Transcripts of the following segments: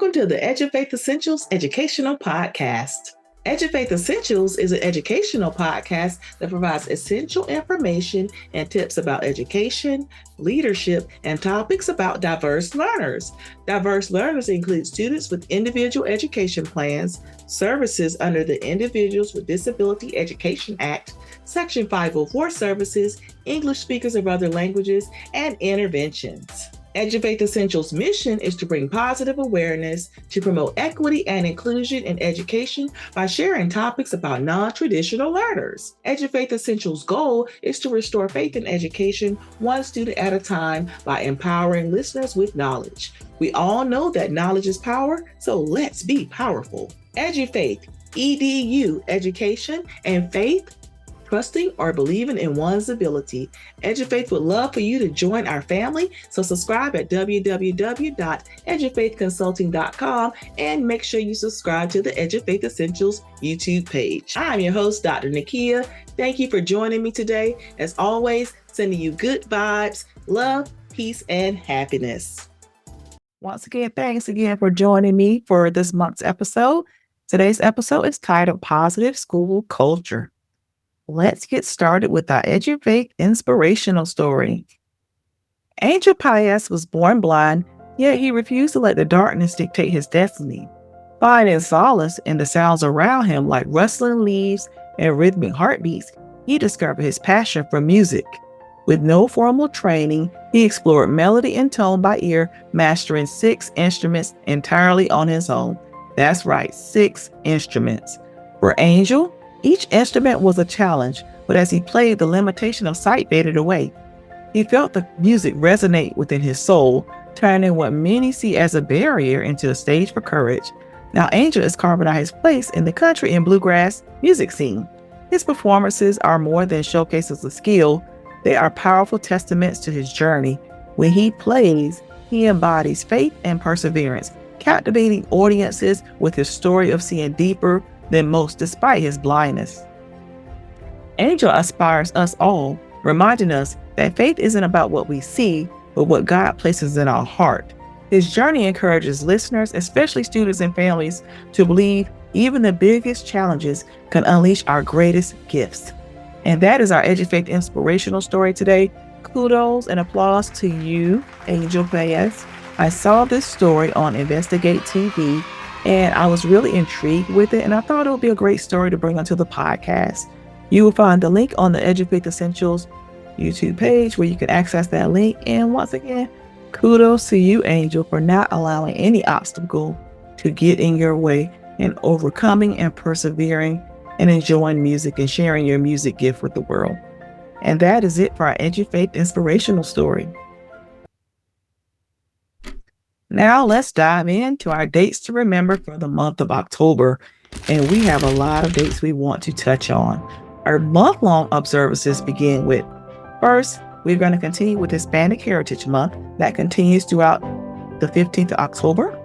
Welcome to the EduFaith Essentials Educational Podcast. EduFaith Essentials is an educational podcast that provides essential information and tips about education, leadership, and topics about diverse learners. Diverse learners include students with individual education plans, services under the Individuals with Disability Education Act, Section 504 services, English speakers of other languages, and interventions. EduFaith Essentials' mission is to bring positive awareness to promote equity and inclusion in education by sharing topics about non-traditional learners. EduFaith Essentials' goal is to restore faith in education one student at a time by empowering listeners with knowledge. We all know that knowledge is power, so let's be powerful. EduFaith, EDU, education, and faith, trusting or believing in one's ability. EduFaith would love for you to join our family, so subscribe at www.edufaithconsulting.com and make sure you subscribe to the EduFaith Essentials YouTube page. I'm your host, Dr. Nakia. Thank you for joining me today. As always, sending you good vibes, love, peace, and happiness. Once again, thanks again for joining me for this month's episode. Today's episode is titled Positive School Culture. Let's get started with our EduFaith Inspirational Story. Angel Paez was born blind, yet he refused to let the darkness dictate his destiny. Finding solace in the sounds around him like rustling leaves and rhythmic heartbeats, he discovered his passion for music. With no formal training, he explored melody and tone by ear, mastering 6 instruments entirely on his own. That's right, 6 instruments. For Angel, each instrument was a challenge, but as he played, the limitation of sight faded away. He felt the music resonate within his soul, turning what many see as a barrier into a stage for courage. Now Angel is carving out his place in the country and bluegrass music scene. His performances are more than showcases of skill. They are powerful testaments to his journey. When he plays, he embodies faith and perseverance, captivating audiences with his story of seeing deeper than most despite his blindness. Angel inspires us all, reminding us that faith isn't about what we see, but what God places in our heart. His journey encourages listeners, especially students and families, to believe even the biggest challenges can unleash our greatest gifts. And that is our EduFaith Inspirational Story today. Kudos and applause to you, Angel Paez. I saw this story on Investigate TV, and I was really intrigued with it, and I thought it would be a great story to bring onto the podcast. You will find the link on the EduFaith Essentials YouTube page where you can access that link. And once again, kudos to you, Angel, for not allowing any obstacle to get in your way and overcoming and persevering and enjoying music and sharing your music gift with the world. And that is it for our EduFaith Inspirational Story. Now let's dive into our dates to remember for the month of October. And we have a lot of dates we want to touch on. Our month-long observances begin with, first, we're going to continue with Hispanic Heritage Month. That continues throughout the 15th of October.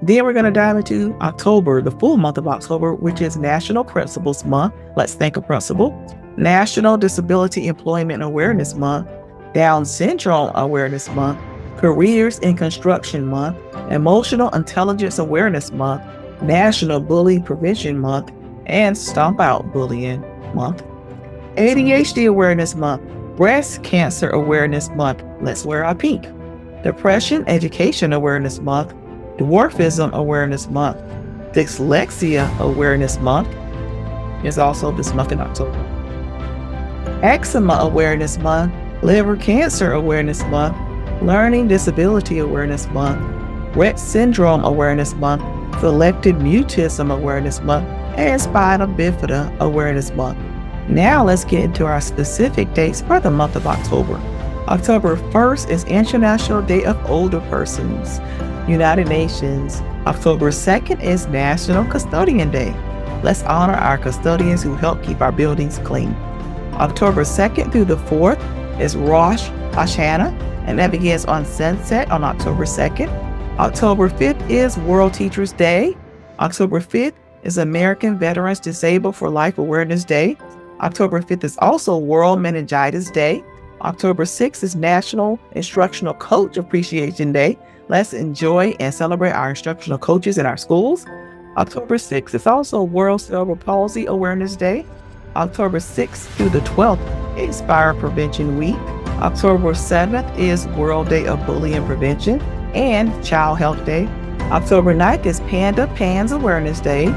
Then we're going to dive into October, the full month of October, which is National Principals Month. Let's think of principal. National Disability Employment Awareness Month, Down Syndrome Awareness Month, Careers in Construction Month, Emotional Intelligence Awareness Month, National Bullying Prevention Month, and Stomp Out Bullying Month. ADHD Awareness Month, Breast Cancer Awareness Month, let's wear our pink. Depression Education Awareness Month, Dwarfism Awareness Month, Dyslexia Awareness Month is also this month in October. Eczema Awareness Month, Liver Cancer Awareness Month, Learning Disability Awareness Month, Rett Syndrome Awareness Month, Selected Mutism Awareness Month, and Spina Bifida Awareness Month. Now let's get into our specific dates for the month of October. October 1st is International Day of Older Persons, United Nations. October 2nd is National Custodian Day. Let's honor our custodians who help keep our buildings clean. October 2nd through the 4th is Rosh Hashanah, and that begins on sunset on October 2nd. October 5th is World Teachers Day. October 5th is American Veterans Disabled for Life Awareness Day. October 5th is also World Meningitis Day. October 6th is National Instructional Coach Appreciation Day. Let's enjoy and celebrate our instructional coaches in our schools. October 6th is also World Cerebral Palsy Awareness Day. October 6th through the 12th is Fire Prevention Week. October 7th is World Day of Bullying Prevention and Child Health Day. October 9th is Pans Awareness Day.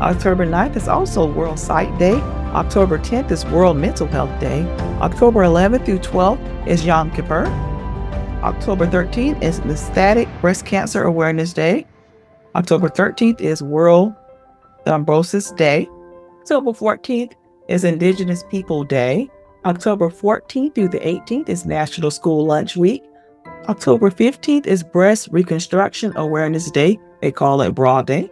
October 9th is also World Sight Day. October 10th is World Mental Health Day. October 11th through 12th is Yom Kippur. October 13th is Metastatic Breast Cancer Awareness Day. October 13th is World Thrombosis Day. October 14th is Indigenous People Day. October 14th through the 18th is National School Lunch Week. October 15th is Breast Reconstruction Awareness Day. They call it Bra Day.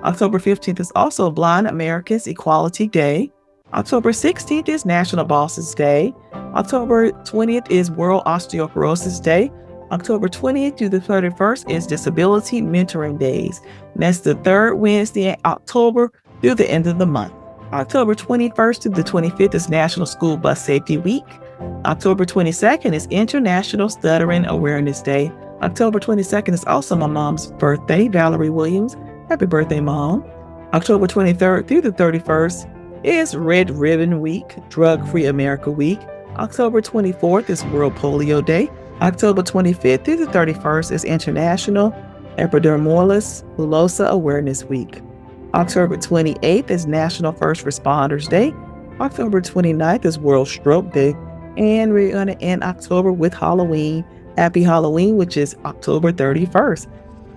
October 15th is also Blind Americans Equality Day. October 16th is National Bosses Day. October 20th is World Osteoporosis Day. October 20th through the 31st is Disability Mentoring Days. And that's the third Wednesday in October through the end of the month. October 21st through the 25th is National School Bus Safety Week. October 22nd is International Stuttering Awareness Day. October 22nd is also my mom's birthday, Valerie Williams. Happy birthday, Mom. October 23rd through the 31st is Red Ribbon Week, Drug-Free America Week. October 24th is World Polio Day. October 25th through the 31st is International Epidermolysis Bullosa Awareness Week. October 28th is National First Responders Day. October 29th is World Stroke Day. And we're going to end October with Halloween. Happy Halloween, which is October 31st.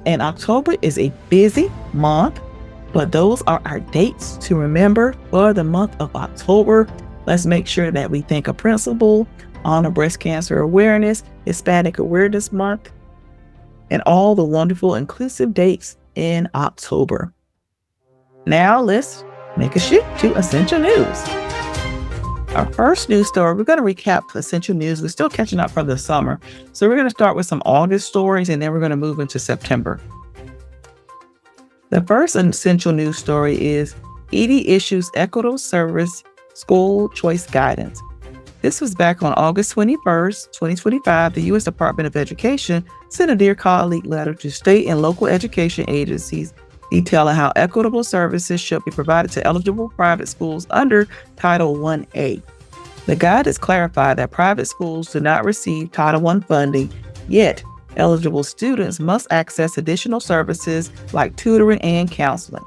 And October is a busy month, but those are our dates to remember for the month of October. Let's make sure that we think of principle, honor breast cancer awareness, Hispanic Awareness Month, and all the wonderful inclusive dates in October. Now let's make a shift to Essential News. Our first news story, we're going to recap Essential News. We're still catching up from the summer. So we're going to start with some August stories, and then we're going to move into September. The first Essential News story is ED issues equitable service school choice guidance. This was back on August 21st, 2025. The U.S. Department of Education sent a Dear Colleague letter to state and local education agencies detailing how equitable services should be provided to eligible private schools under Title 1A. The guidance clarified that private schools do not receive Title I funding, yet eligible students must access additional services like tutoring and counseling.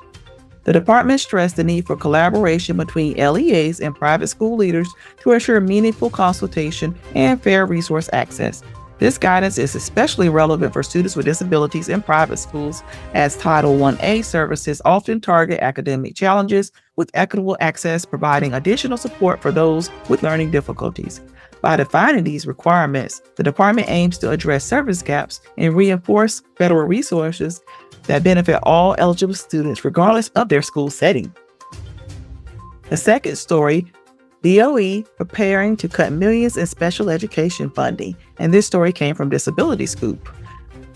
The department stressed the need for collaboration between LEAs and private school leaders to ensure meaningful consultation and fair resource access. This guidance is especially relevant for students with disabilities in private schools, as Title 1A services often target academic challenges, with equitable access providing additional support for those with learning difficulties. By defining these requirements, the department aims to address service gaps and reinforce federal resources that benefit all eligible students regardless of their school setting. The second story, DOE preparing to cut millions in special education funding, and this story came from Disability Scoop.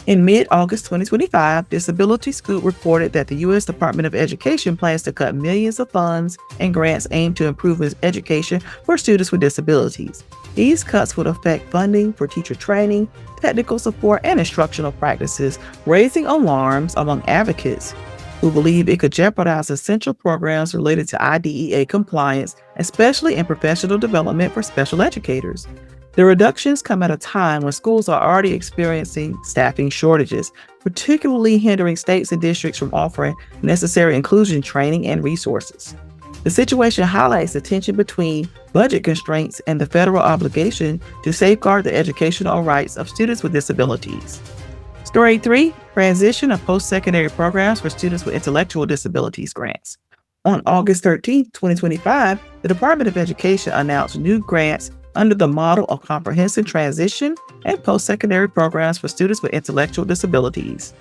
In mid-August 2025, Disability Scoop reported that the U.S. Department of Education plans to cut millions of funds and grants aimed to improve education for students with disabilities. These cuts would affect funding for teacher training, technical support, and instructional practices, raising alarms among advocates who believe it could jeopardize essential programs related to IDEA compliance, especially in professional development for special educators. The reductions come at a time when schools are already experiencing staffing shortages, particularly hindering states and districts from offering necessary inclusion training and resources. The situation highlights the tension between budget constraints and the federal obligation to safeguard the educational rights of students with disabilities. Story 3, transition of post-secondary programs for students with intellectual disabilities grants. On August 13, 2025, the Department of Education announced new grants under the model of comprehensive transition and post-secondary programs for students with intellectual disabilities.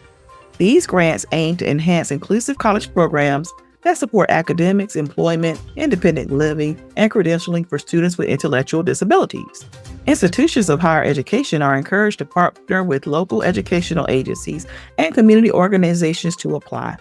These grants aim to enhance inclusive college programs that support academics, employment, independent living, and credentialing for students with intellectual disabilities. Institutions of higher education are encouraged to partner with local educational agencies and community organizations to apply.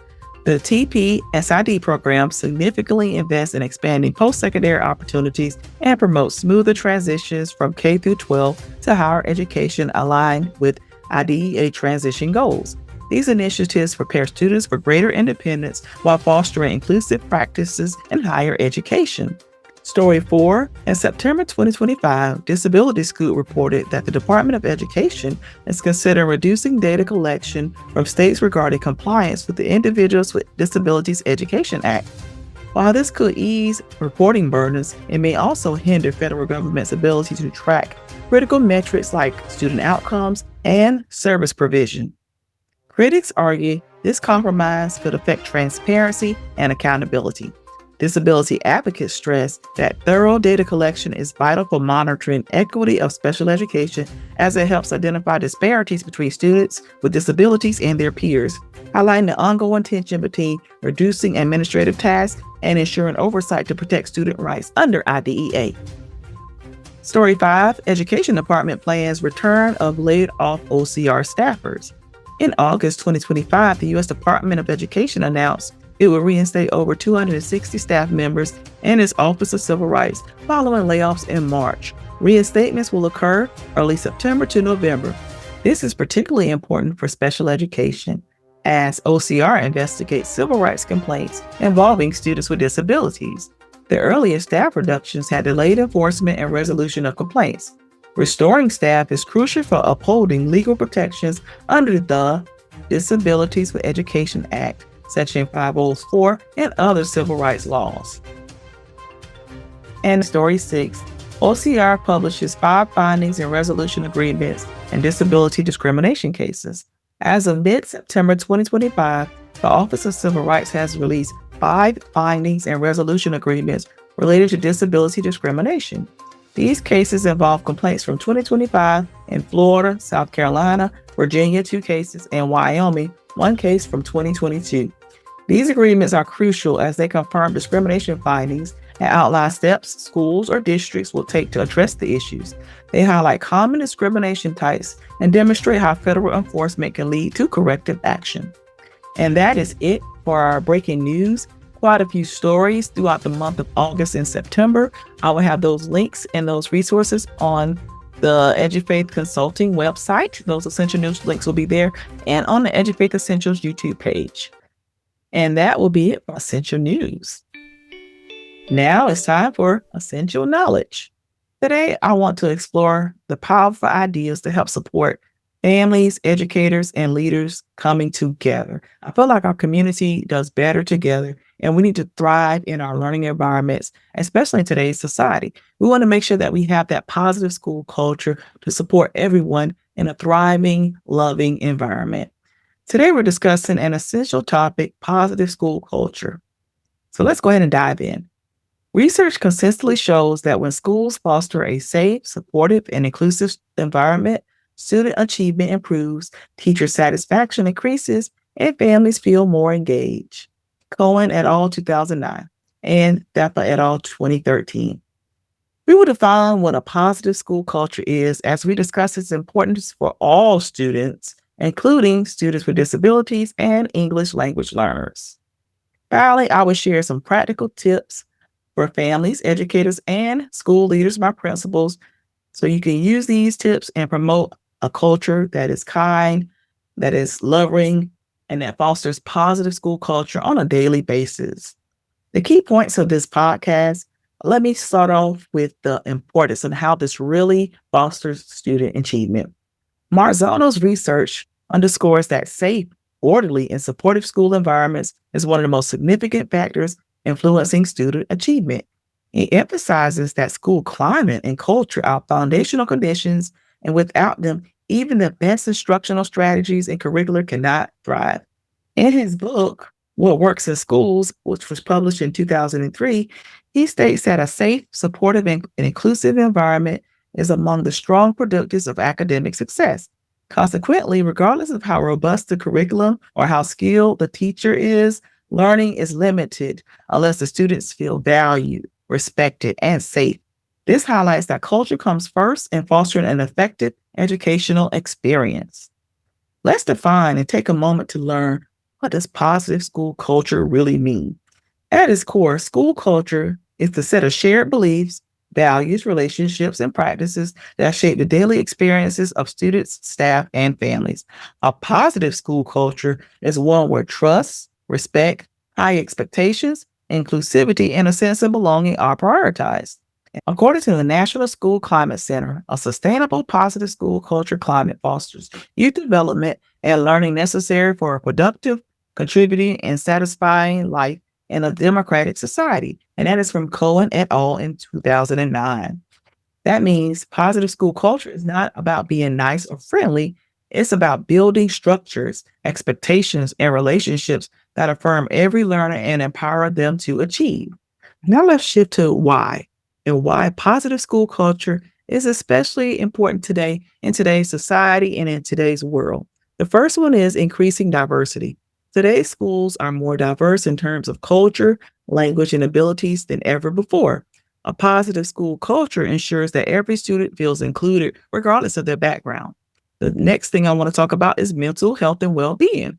The TP-SID program significantly invests in expanding post-secondary opportunities and promotes smoother transitions from K through 12 to higher education aligned with IDEA transition goals. These initiatives prepare students for greater independence while fostering inclusive practices in higher education. Story 4. In September 2025, Disability Scoop reported that the Department of Education is considering reducing data collection from states regarding compliance with the Individuals with Disabilities Education Act. While this could ease reporting burdens, it may also hinder federal government's ability to track critical metrics like student outcomes and service provision. Critics argue this compromise could affect transparency and accountability. Disability advocates stress that thorough data collection is vital for monitoring equity of special education as it helps identify disparities between students with disabilities and their peers, highlighting the ongoing tension between reducing administrative tasks and ensuring oversight to protect student rights under IDEA. Story 5. Education Department plans return of laid-off OCR staffers. In August 2025, the U.S. Department of Education announced it will reinstate over 260 staff members in its Office of Civil Rights following layoffs in March. Reinstatements will occur early September to November. This is particularly important for special education, as OCR investigates civil rights complaints involving students with disabilities. The earliest staff reductions had delayed enforcement and resolution of complaints. Restoring staff is crucial for upholding legal protections under the Disabilities with Education Act, Section 504, and other civil rights laws. And Story 6. OCR publishes 5 findings and resolution agreements in disability discrimination cases. As of mid-September 2025, the Office of Civil Rights has released 5 findings and resolution agreements related to disability discrimination. These cases involve complaints from 2025 in Florida, South Carolina, Virginia 2 cases, and Wyoming 1 case from 2022. These agreements are crucial as they confirm discrimination findings and outline steps schools or districts will take to address the issues. They highlight common discrimination types and demonstrate how federal enforcement can lead to corrective action. And that is it for our breaking news. Quite a few stories throughout the month of August and September. I will have those links and those resources on the EduFaith Consulting website. Those essential news links will be there and on the EduFaith Essentials YouTube page. And that will be it for Essential News. Now it's time for Essential Knowledge. Today, I want to explore the powerful ideas to help support families, educators, and leaders coming together. I feel like our community does better together, and we need to thrive in our learning environments, especially in today's society. We want to make sure that we have that positive school culture to support everyone in a thriving, loving environment. Today, we're discussing an essential topic, positive school culture. So let's go ahead and dive in. Research consistently shows that when schools foster a safe, supportive, and inclusive environment, student achievement improves, teacher satisfaction increases, and families feel more engaged. Cohen et al. 2009 and Thapa et al. 2013. We will define what a positive school culture is as we discuss its importance for all students, including students with disabilities and English language learners. Finally, I will share some practical tips for families, educators, and school leaders, my principals, so you can use these tips and promote a culture that is kind, that is loving, and that fosters positive school culture on a daily basis. The key points of this podcast, let me start off with the importance and how this really fosters student achievement. Marzano's research underscores that safe, orderly, and supportive school environments is one of the most significant factors influencing student achievement. It emphasizes that school climate and culture are foundational conditions, and without them, even the best instructional strategies and curricula cannot thrive. In his book, What Works in Schools, which was published in 2003, he states that a safe, supportive, and inclusive environment is among the strong predictors of academic success. Consequently, regardless of how robust the curriculum or how skilled the teacher is, learning is limited unless the students feel valued, respected, and safe. This highlights that culture comes first in fostering an effective educational experience. Let's define and take a moment to learn, what does positive school culture really mean? At its core, school culture is the set of shared beliefs, values, relationships, and practices that shape the daily experiences of students, staff, and families. A positive school culture is one where trust, respect, high expectations, inclusivity, and a sense of belonging are prioritized. According to the National School Climate Center, a sustainable, positive school culture climate fosters youth development and learning necessary for a productive, contributing, and satisfying life in a democratic society. And that is from Cohen et al. In 2009. That means positive school culture is not about being nice or friendly. It's about building structures, expectations, and relationships that affirm every learner and empower them to achieve. Now let's shift to why and why positive school culture is especially important today in today's society and in today's world. The first one is increasing diversity. Today's schools are more diverse in terms of culture, language, and abilities than ever before. A positive school culture ensures that every student feels included regardless of their background. The next thing I want to talk about is mental health and well being.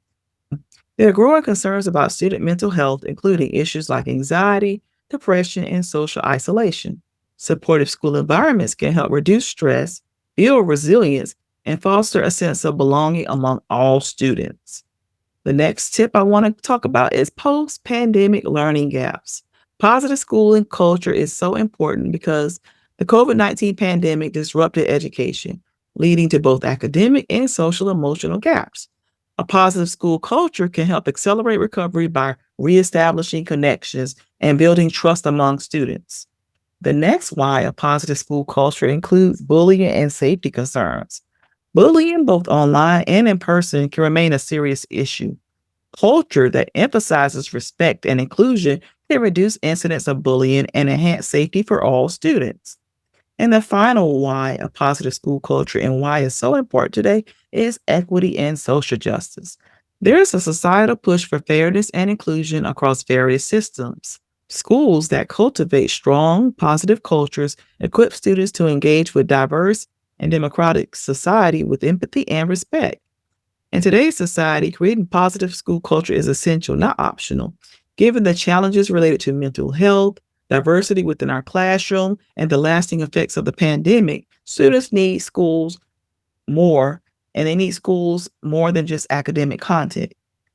There are growing concerns about student mental health, including issues like anxiety, depression, and social isolation. Supportive school environments can help reduce stress, build resilience, and foster a sense of belonging among all students. The next tip I want to talk about is post pandemic learning gaps. Positive schooling culture is so important because the COVID-19 pandemic disrupted education, leading to both academic and social emotional gaps. A positive school culture can help accelerate recovery by reestablishing connections and building trust among students. The next why a positive school culture includes bullying and safety concerns. Bullying, both online and in person, can remain a serious issue. Culture that emphasizes respect and inclusion can reduce incidents of bullying and enhance safety for all students. And the final why a positive school culture and why it's so important today is equity and social justice. There is a societal push for fairness and inclusion across various systems. Schools that cultivate strong, positive cultures equip students to engage with diverse and democratic society with empathy and respect. In today's society, creating positive school culture is essential, not optional. Given the challenges related to mental health, diversity within our classroom, and the lasting effects of the pandemic, students need schools more, and they need schools more than just academic content.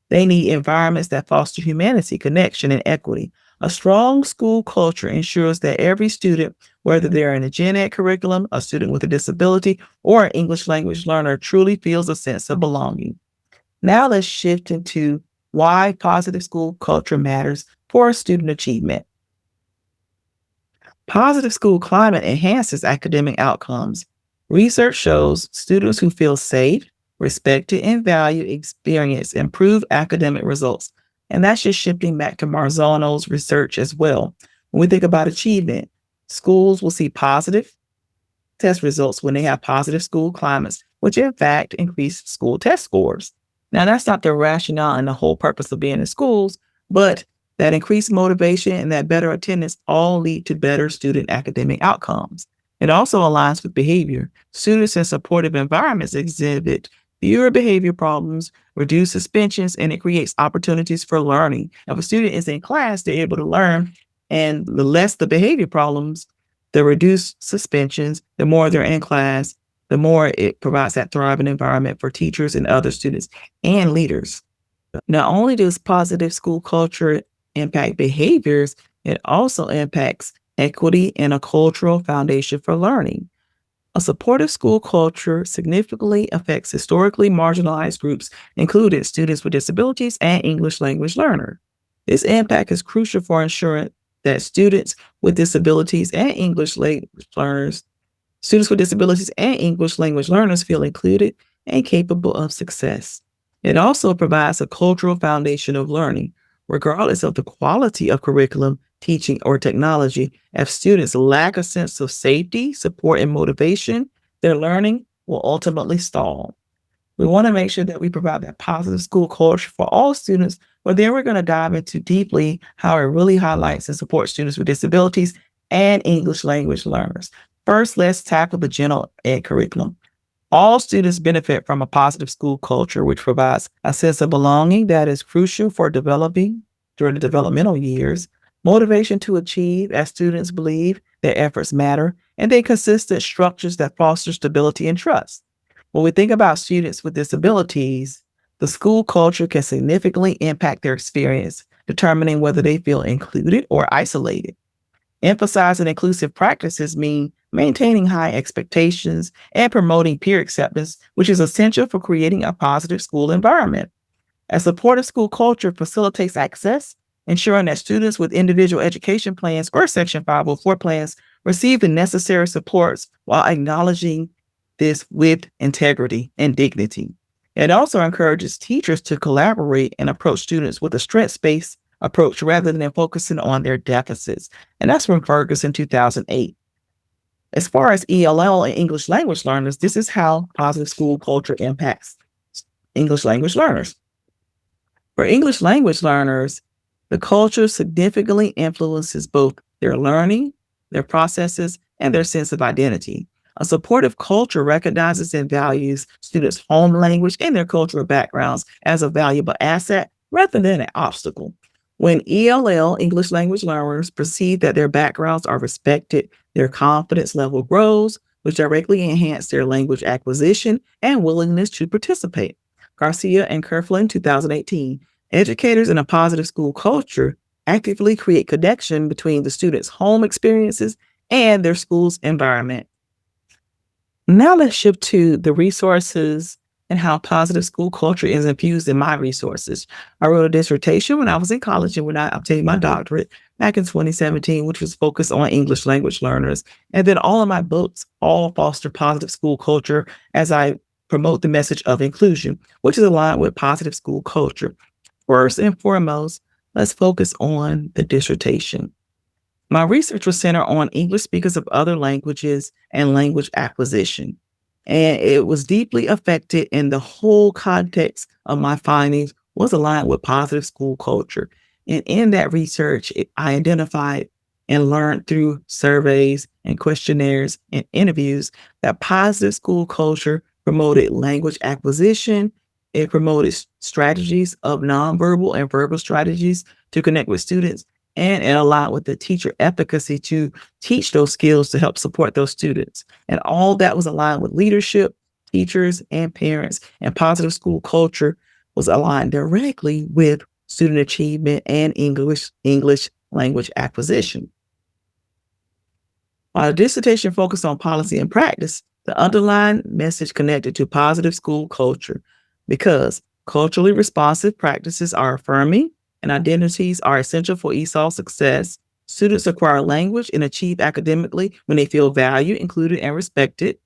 They need environments that foster humanity, connection, and equity. A strong school culture ensures that every student, whether they're in a gen ed curriculum, a student with a disability, or an English language learner, truly feels a sense of belonging. Now let's shift into why positive school culture matters for student achievement. Positive school climate enhances academic outcomes. Research shows students who feel safe, respected, and valued experience improved academic results. And that's just shifting back to Marzano's research as well. When we think about achievement, schools will see positive test results when they have positive school climates, which in fact increase school test scores. Now, that's not the rationale and the whole purpose of being in schools, but that increased motivation and that better attendance all lead to better student academic outcomes. It also aligns with behavior. Students in supportive environments exhibit fewer behavior problems, reduce suspensions, and it creates opportunities for learning. If a student is in class, they're able to learn, and the less the behavior problems, the reduced suspensions, the more they're in class, the more it provides that thriving environment for teachers and other students and leaders. Not only does positive school culture impact behaviors, it also impacts equity and a cultural foundation for learning. A supportive school culture significantly affects historically marginalized groups, including students with disabilities and English language learners. This impact is crucial for ensuring that students with disabilities and English language learners feel included and capable of success. It also provides a cultural foundation of learning, regardless of the quality of curriculum, teaching, or technology. If students lack a sense of safety, support, and motivation, their learning will ultimately stall. We want to make sure that we provide that positive school culture for all students, but then we're going to dive into deeply how it really highlights and supports students with disabilities and English language learners. First, let's tackle the general ed curriculum. All students benefit from a positive school culture, which provides a sense of belonging that is crucial for developing during the developmental years, motivation to achieve as students believe their efforts matter, and then consistent structures that foster stability and trust. When we think about students with disabilities, the school culture can significantly impact their experience, determining whether they feel included or isolated. Emphasizing inclusive practices mean maintaining high expectations and promoting peer acceptance, which is essential for creating a positive school environment. A supportive school culture facilitates access, ensuring that students with individual education plans or Section 504 plans receive the necessary supports while acknowledging this with integrity and dignity. It also encourages teachers to collaborate and approach students with a strengths-based approach rather than focusing on their deficits. And that's from Ferguson 2008. As far as ELL and English language learners, this is how positive school culture impacts English language learners. For English language learners, the culture significantly influences both their learning, their processes, and their sense of identity. A supportive culture recognizes and values students' home language and their cultural backgrounds as a valuable asset rather than an obstacle. When ELL, English language learners, perceive that their backgrounds are respected, their confidence level grows, which directly enhances their language acquisition and willingness to participate. Garcia and Kerflin, 2018. Educators in a positive school culture actively create connection between the students' home experiences and their school's environment. Now let's shift to the resources and how positive school culture is infused in my resources. I wrote a dissertation when I was in college and when I obtained my doctorate back in 2017, which was focused on English language learners. And then all of my books all foster positive school culture as I promote the message of inclusion, which is aligned with positive school culture. First and foremost, let's focus on the dissertation. My research was centered on English speakers of other languages and language acquisition. And it was deeply affected, and the whole context of my findings was aligned with positive school culture. And in that research, I identified and learned through surveys and questionnaires and interviews that positive school culture promoted language acquisition. It promoted strategies of nonverbal and verbal strategies to connect with students, and it allowed with the teacher efficacy to teach those skills to help support those students. And all that was aligned with leadership, teachers, and parents. And positive school culture was aligned directly with student achievement and English language acquisition. While the dissertation focused on policy and practice, the underlying message connected to positive school culture because culturally responsive practices are affirming and identities are essential for ESOL success. Students acquire language and achieve academically when they feel valued, included, and respected.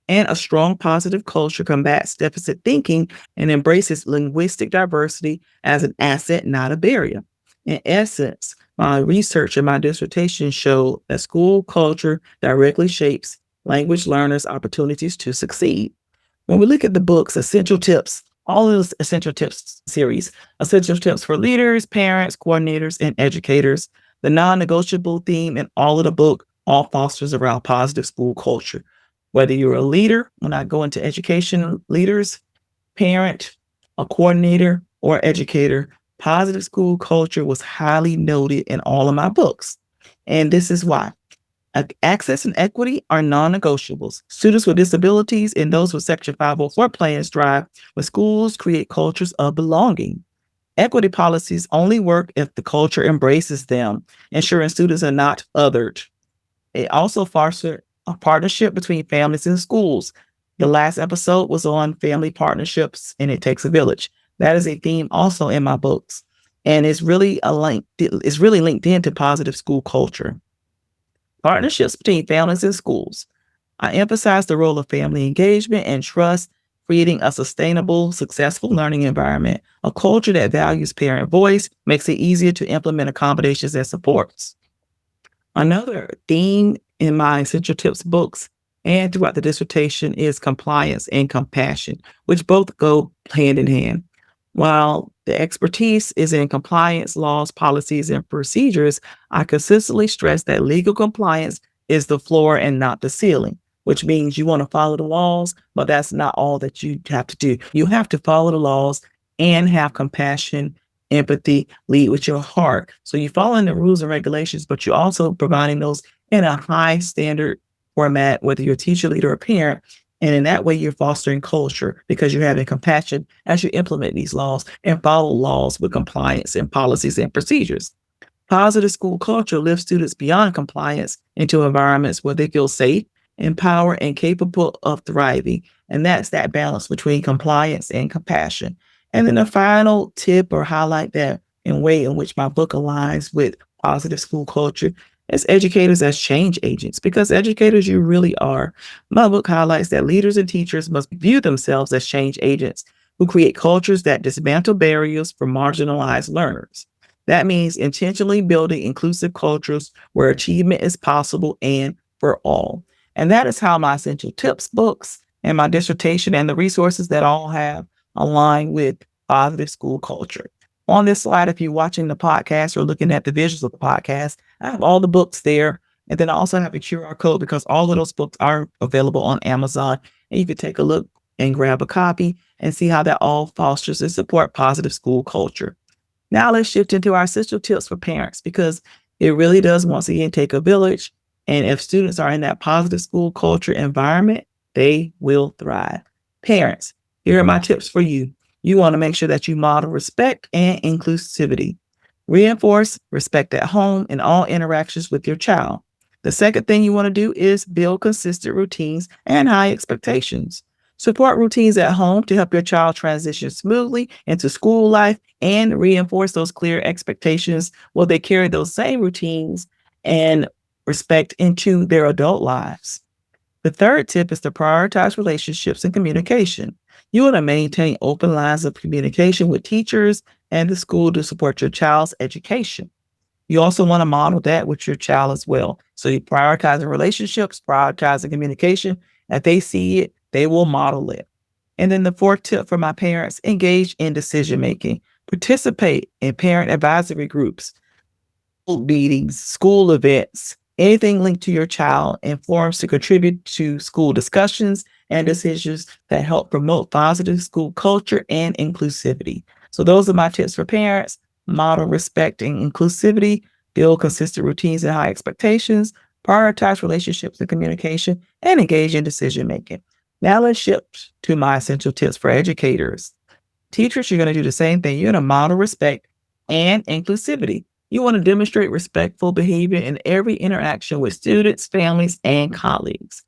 And a strong positive culture combats deficit thinking and embraces linguistic diversity as an asset, not a barrier. In essence, my research and my dissertation showed that school culture directly shapes language learners' opportunities to succeed. When we look at the books, Essential Tips, all of those Essential Tips series, Essential Tips for leaders, parents, coordinators, and educators, the non-negotiable theme in all of the book all fosters around positive school culture. Whether you're a leader, when I go into education, leaders, parent, a coordinator, or educator, positive school culture was highly noted in all of my books. And this is why. Access and equity are non-negotiables. Students with disabilities and those with Section 504 plans thrive when schools create cultures of belonging. Equity policies only work if the culture embraces them, ensuring students are not othered. It also fosters a partnership between families and schools. The last episode was on family partnerships, and it takes a village. That is a theme also in my books, and it's really linked into positive school culture. Partnerships between families and schools. I emphasize the role of family engagement and trust, creating a sustainable, successful learning environment. A culture that values parent voice makes it easier to implement accommodations and supports. Another theme in my Essential Tips books and throughout the dissertation is compliance and compassion, which both go hand in hand. While the expertise is in compliance, laws, policies, and procedures, I consistently stress that legal compliance is the floor and not the ceiling, which means you want to follow the laws, but that's not all that you have to do. You have to follow the laws and have compassion, empathy, lead with your heart. So you're following the rules and regulations, but you're also providing those in a high standard format, whether you're a teacher, leader, or parent. And in that way, you're fostering culture because you're having compassion as you implement these laws and follow laws with compliance and policies and procedures. Positive school culture lifts students beyond compliance into environments where they feel safe, empowered, and capable of thriving. And that's that balance between compliance and compassion. And then the final tip or highlight that in way in which my book aligns with positive school culture is educators as change agents, because educators you really are. My book highlights that leaders and teachers must view themselves as change agents who create cultures that dismantle barriers for marginalized learners. That means intentionally building inclusive cultures where achievement is possible and for all. And that is how my essential tips books and my dissertation and the resources that all have align with positive school culture. On this slide, if you're watching the podcast or looking at the visuals of the podcast, I have all the books there. And then I also have a QR code because all of those books are available on Amazon. And you can take a look and grab a copy and see how that all fosters and support positive school culture. Now let's shift into our essential tips for parents, because it really does once again take a village. And if students are in that positive school culture environment, they will thrive. Parents, here are my tips for you. You want to make sure that you model respect and inclusivity. Reinforce respect at home in all interactions with your child. The second thing you want to do is build consistent routines and high expectations. Support routines at home to help your child transition smoothly into school life, and reinforce those clear expectations while they carry those same routines and respect into their adult lives. The third tip is to prioritize relationships and communication. You want to maintain open lines of communication with teachers and the school to support your child's education. You also want to model that with your child as well. So you prioritizing relationships, prioritizing communication. If they see it, they will model it. And then the fourth tip for my parents, engage in decision making. Participate in parent advisory groups, meetings, school events, anything linked to your child, and forums to contribute to school discussions and decisions that help promote positive school culture and inclusivity. So those are my tips for parents. Model respect and inclusivity, build consistent routines and high expectations, prioritize relationships and communication, and engage in decision making. Now let's shift to my essential tips for educators. Teachers, you're going to do the same thing. You're going to model respect and inclusivity. You want to demonstrate respectful behavior in every interaction with students, families, and colleagues.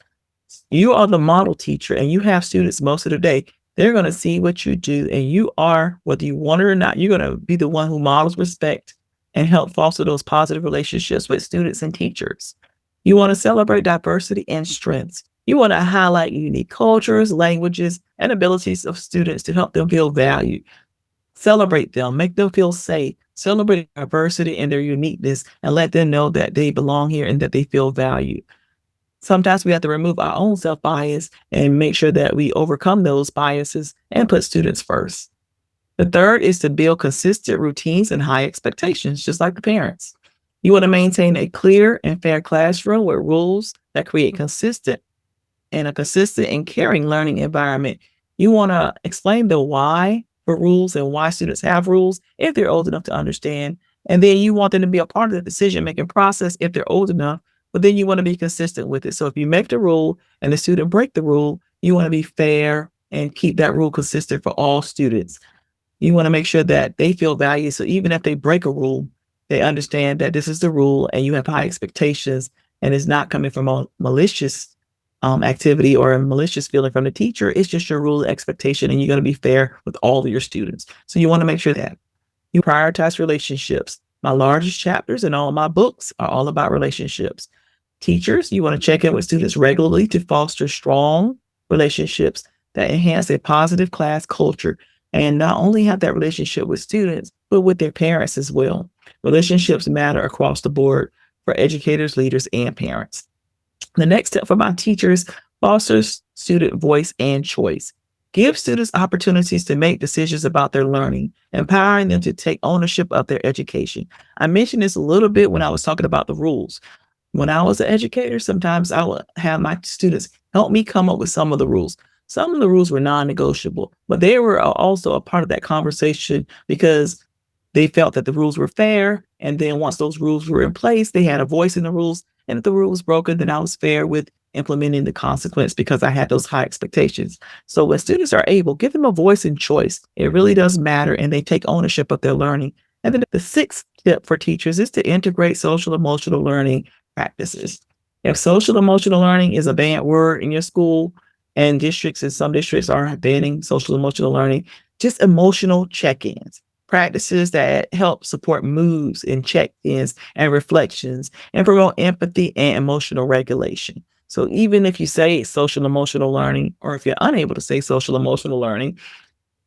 You are the model teacher and you have students most of the day. They're going to see what you do, and you are, whether you want it or not, you're going to be the one who models respect and help foster those positive relationships with students and teachers. You want to celebrate diversity and strengths. You want to highlight unique cultures, languages, and abilities of students to help them feel valued. Celebrate them, make them feel safe, celebrate diversity and their uniqueness, and let them know that they belong here and that they feel valued. Sometimes we have to remove our own self-bias and make sure that we overcome those biases and put students first. The third is to build consistent routines and high expectations, just like the parents. You want to maintain a clear and fair classroom with rules that create consistent and caring learning environment. You want to explain the why for rules and why students have rules if they're old enough to understand. And then you want them to be a part of the decision-making process if they're old enough, but then you want to be consistent with it. So if you make the rule and the student break the rule, you want to be fair and keep that rule consistent for all students. You want to make sure that they feel valued. So even if they break a rule, they understand that this is the rule and you have high expectations and it's not coming from a malicious activity or a malicious feeling from the teacher. It's just your rule of expectation, and you're going to be fair with all of your students. So you want to make sure that you prioritize relationships. My largest chapters in all of my books are all about relationships. Teachers, you want to check in with students regularly to foster strong relationships that enhance a positive class culture, and not only have that relationship with students, but with their parents as well. Relationships matter across the board for educators, leaders, and parents. The next step for my teachers, fosters student voice and choice. Give students opportunities to make decisions about their learning, empowering them to take ownership of their education. I mentioned this a little bit when I was talking about the rules. When I was an educator, sometimes I would have my students help me come up with some of the rules. Some of the rules were non-negotiable, but they were also a part of that conversation because they felt that the rules were fair. And then once those rules were in place, they had a voice in the rules. And if the rule was broken, then I was fair with implementing the consequence because I had those high expectations. So when students are able, give them a voice and choice. It really does matter, and they take ownership of their learning. And then the sixth tip for teachers is to integrate social emotional learning practices. If social emotional learning is a bad word in your school, and some districts are banning social emotional learning, just emotional check-ins, practices that help support moods and check-ins and reflections and promote empathy and emotional regulation. So even if you say social emotional learning, or if you're unable to say social emotional learning,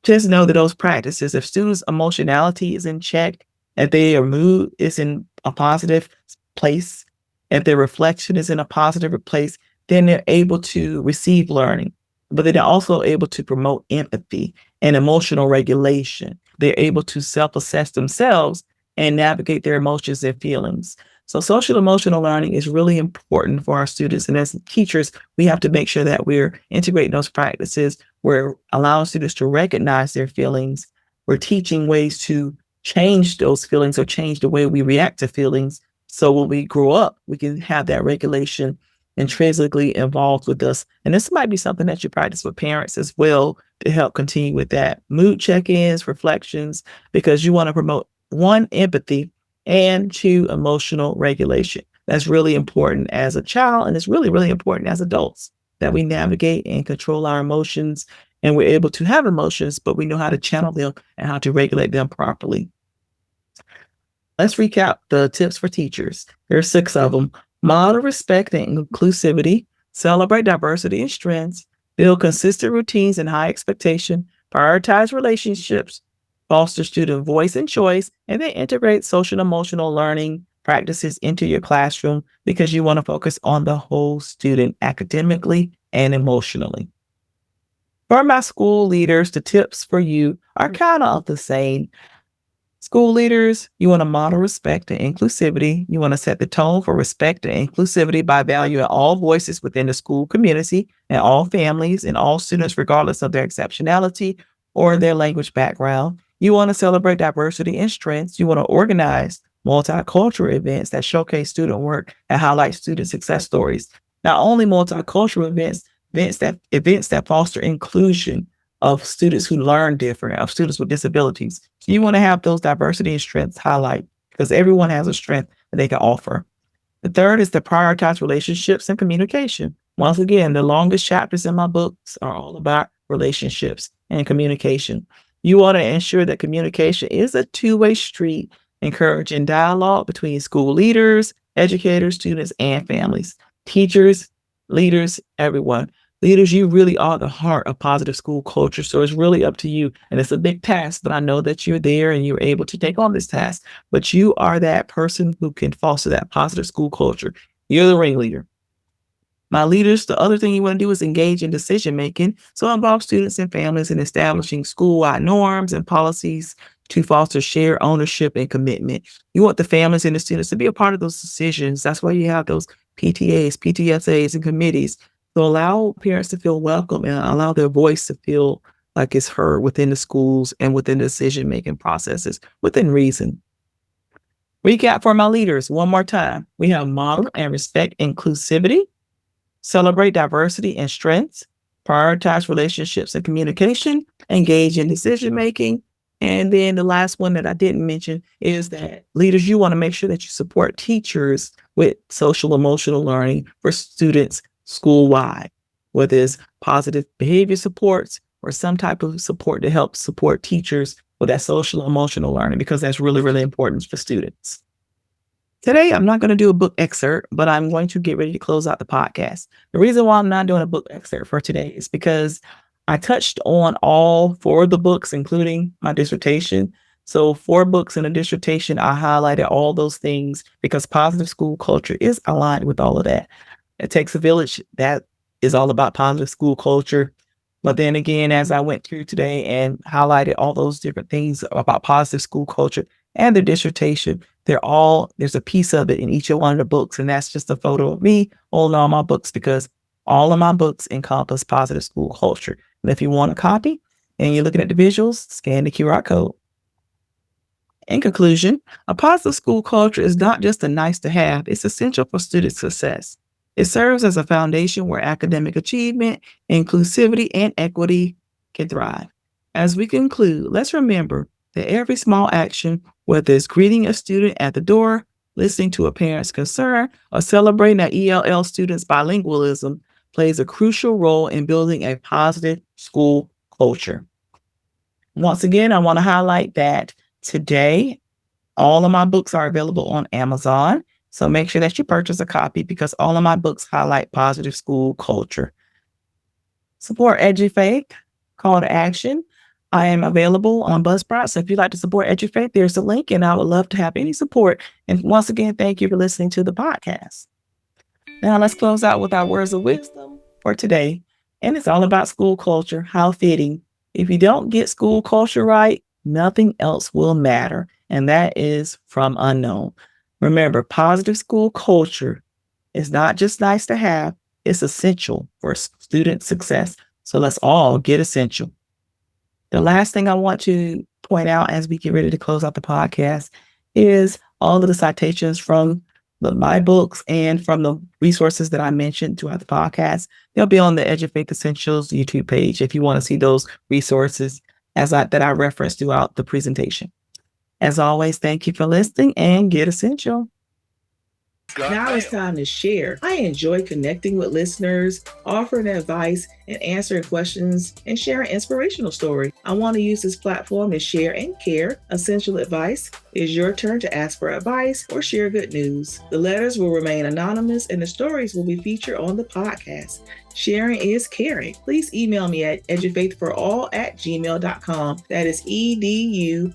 just know that those practices, if students' emotionality is in check, if their mood is in a positive place, if their reflection is in a positive place, then they're able to receive learning. But they're also able to promote empathy and emotional regulation. They're able to self-assess themselves and navigate their emotions and feelings. So social emotional learning is really important for our students. And as teachers, we have to make sure that we're integrating those practices. We're allowing students to recognize their feelings. We're teaching ways to change those feelings or change the way we react to feelings. So when we grow up, we can have that regulation intrinsically involved with us. And this might be something that you practice with parents as well to help continue with that. Mood check-ins, reflections, because you want to promote one, empathy, and two, emotional regulation. That's really important as a child, and it's really, really important as adults that we navigate and control our emotions, and we're able to have emotions, but we know how to channel them and how to regulate them properly. Let's recap the tips for teachers. There's 6 of them. Model respect and inclusivity, celebrate diversity and strengths, build consistent routines and high expectation, prioritize relationships, foster student voice and choice, and then integrate social and emotional learning practices into your classroom because you want to focus on the whole student academically and emotionally. For my school leaders, the tips for you are kind of the same. School leaders, you want to model respect and inclusivity. You want to set the tone for respect and inclusivity by valuing all voices within the school community and all families and all students, regardless of their exceptionality or their language background. You want to celebrate diversity and strengths. You want to organize multicultural events that showcase student work and highlight student success stories. Not only multicultural events that foster inclusion of students who learn different, of students with disabilities. So you want to have those diversity and strengths highlight because everyone has a strength that they can offer. The third is to prioritize relationships and communication. Once again, the longest chapters in my books are all about relationships and communication. You want to ensure that communication is a two-way street, encouraging dialogue between school leaders, educators, students, and families, teachers, leaders, everyone. Leaders, you really are the heart of positive school culture. So it's really up to you. And it's a big task, but I know that you're there and you're able to take on this task. But you are that person who can foster that positive school culture. You're the ringleader. My leaders, the other thing you want to do is engage in decision making. So involve students and families in establishing school-wide norms and policies to foster shared ownership and commitment. You want the families and the students to be a part of those decisions. That's why you have those PTAs, PTSAs, and committees. So allow parents to feel welcome and allow their voice to feel like it's heard within the schools and within the decision-making processes within reason. Recap for my leaders one more time. We have model and respect inclusivity, celebrate diversity and strengths, prioritize relationships and communication, engage in decision-making. And then the last one that I didn't mention is that leaders, you want to make sure that you support teachers with social emotional learning for students school-wide, whether it's positive behavior supports or some type of support to help support teachers with that social emotional learning, because that's really, really important for students. Today, I'm not going to do a book excerpt, but I'm going to get ready to close out the podcast. The reason why I'm not doing a book excerpt for today is because I touched on all 4 of the books, including my dissertation. So 4 books in a dissertation, I highlighted all those things because positive school culture is aligned with all of that. It Takes a Village, that is all about positive school culture. But then again, as I went through today and highlighted all those different things about positive school culture and the dissertation, there's a piece of it in each one of the books. And that's just a photo of me holding all my books because all of my books encompass positive school culture. And if you want a copy and you're looking at the visuals, scan the QR code. In conclusion, a positive school culture is not just a nice to have, it's essential for student success. It serves as a foundation where academic achievement, inclusivity, and equity can thrive. As we conclude, let's remember that every small action, whether it's greeting a student at the door, listening to a parent's concern, or celebrating an ELL student's bilingualism, plays a crucial role in building a positive school culture. Once again, I want to highlight that today, all of my books are available on Amazon. So make sure that you purchase a copy because all of my books highlight positive school culture. Support EduFaith, call to action. I am available on Buzzsprout. So if you'd like to support EduFaith, there's a link and I would love to have any support. And once again, thank you for listening to the podcast. Now let's close out with our words of wisdom for today. And it's all about school culture. How fitting. If you don't get school culture right, nothing else will matter. And that is from Unknown. Remember, positive school culture is not just nice to have, it's essential for student success. So let's all get essential. The last thing I want to point out as we get ready to close out the podcast is all of the citations from my books and from the resources that I mentioned throughout the podcast. They'll be on the EduFaith Essentials YouTube page if you want to see those resources that I referenced throughout the presentation. As always, thank you for listening and get essential. Now it's time to share. I enjoy connecting with listeners, offering advice, and answering questions, and sharing inspirational story. I want to use this platform to share and care essential advice. It's your turn to ask for advice or share good news. The letters will remain anonymous and the stories will be featured on the podcast. Sharing is caring. Please email me at edufaithforall@gmail.com. That is EDUFAITH,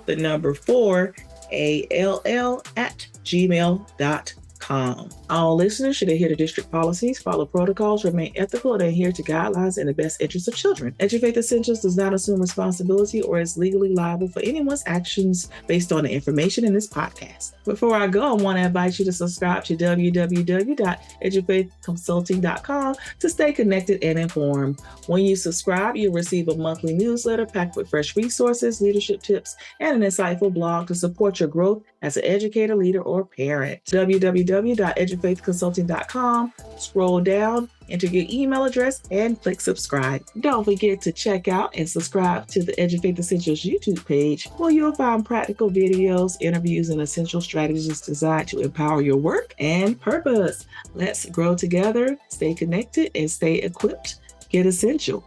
the number 4ALL@gmail.com. All listeners should adhere to district policies, follow protocols, remain ethical, and adhere to guidelines in the best interest of children. EduFaith Essentials does not assume responsibility or is legally liable for anyone's actions based on the information in this podcast. Before I go, I want to invite you to subscribe to www.edufaithconsulting.com to stay connected and informed. When you subscribe, you'll receive a monthly newsletter packed with fresh resources, leadership tips, and an insightful blog to support your growth as an educator, leader, or parent. www.edufaithconsulting.com. Scroll down, enter your email address, and click subscribe. Don't forget to check out and subscribe to the EduFaith Essentials YouTube page, where you'll find practical videos, interviews, and essential strategies designed to empower your work and purpose. Let's grow together, stay connected, and stay equipped. Get essential.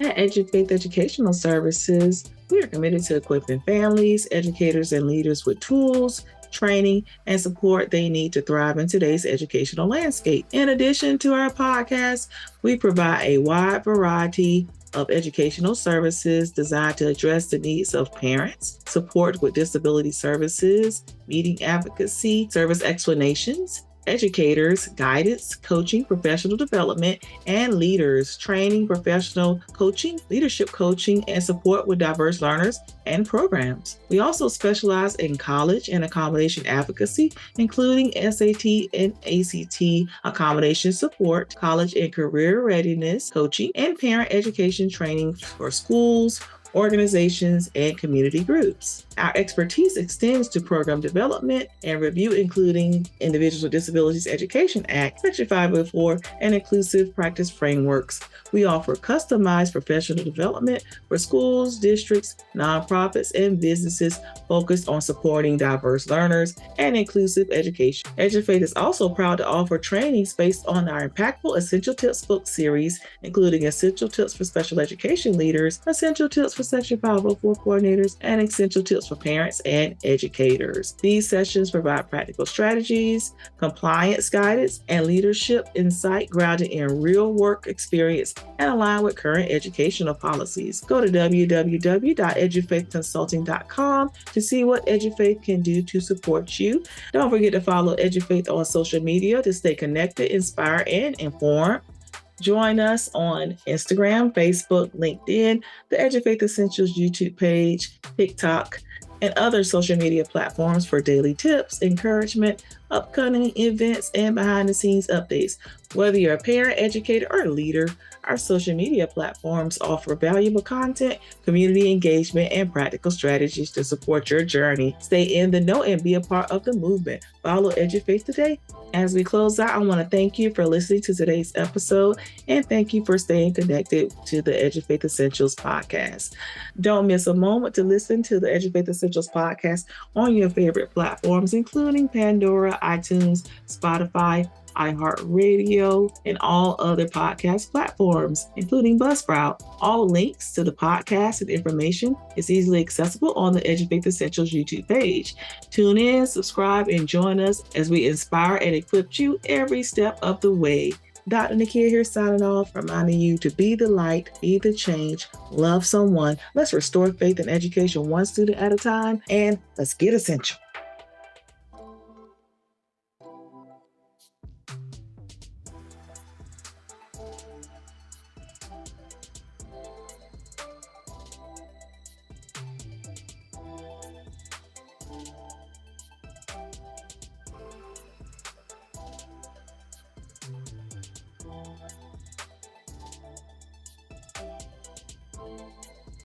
At EduFaith Educational Services, we are committed to equipping families, educators, and leaders with tools, training, and support they need to thrive in today's educational landscape. In addition to our podcast, we provide a wide variety of educational services designed to address the needs of parents, support with disability services, meeting advocacy, service explanations, educators, guidance, coaching, professional development, and leaders, training, professional coaching, leadership coaching, and support with diverse learners and programs. We also specialize in college and accommodation advocacy, including SAT and ACT accommodation support, college and career readiness coaching, and parent education training for schools, organizations, and community groups. Our expertise extends to program development and review, including Individuals with Disabilities Education Act, Section 504, and inclusive practice frameworks. We offer customized professional development for schools, districts, nonprofits, and businesses focused on supporting diverse learners and inclusive education. EduFaith is also proud to offer trainings based on our impactful Essential Tips book series, including Essential Tips for Special Education Leaders, Essential Tips for Section 504 Coordinators, and Essential Tips for Parents and Educators. These sessions provide practical strategies, compliance guidance, and leadership insight grounded in real work experience and aligned with current educational policies. Go to www.edufaithconsulting.com to see what EduFaith can do to support you. Don't forget to follow EduFaith on social media to stay connected, inspired, and informed. Join us on Instagram, Facebook, LinkedIn, the EduFaith Essentials YouTube page, TikTok, and other social media platforms for daily tips, encouragement, upcoming events, and behind the scenes updates. Whether you're a parent, educator, or leader, our social media platforms offer valuable content, community engagement, and practical strategies to support your journey. Stay in the know and be a part of the movement. Follow EduFaith today. As we close out, I want to thank you for listening to today's episode and thank you for staying connected to the EduFaith Essentials podcast. Don't miss a moment to listen to the EduFaith Essentials podcast on your favorite platforms, including Pandora, iTunes, Spotify, iHeartRadio, and all other podcast platforms, including Buzzsprout. All links to the podcast and information is easily accessible on the EduFaith Essentials YouTube page. Tune in, subscribe, and join us as we inspire and equip you every step of the way. Dr. Nakia here signing off, reminding you to be the light, be the change, love someone. Let's restore faith in education one student at a time, and let's get essential.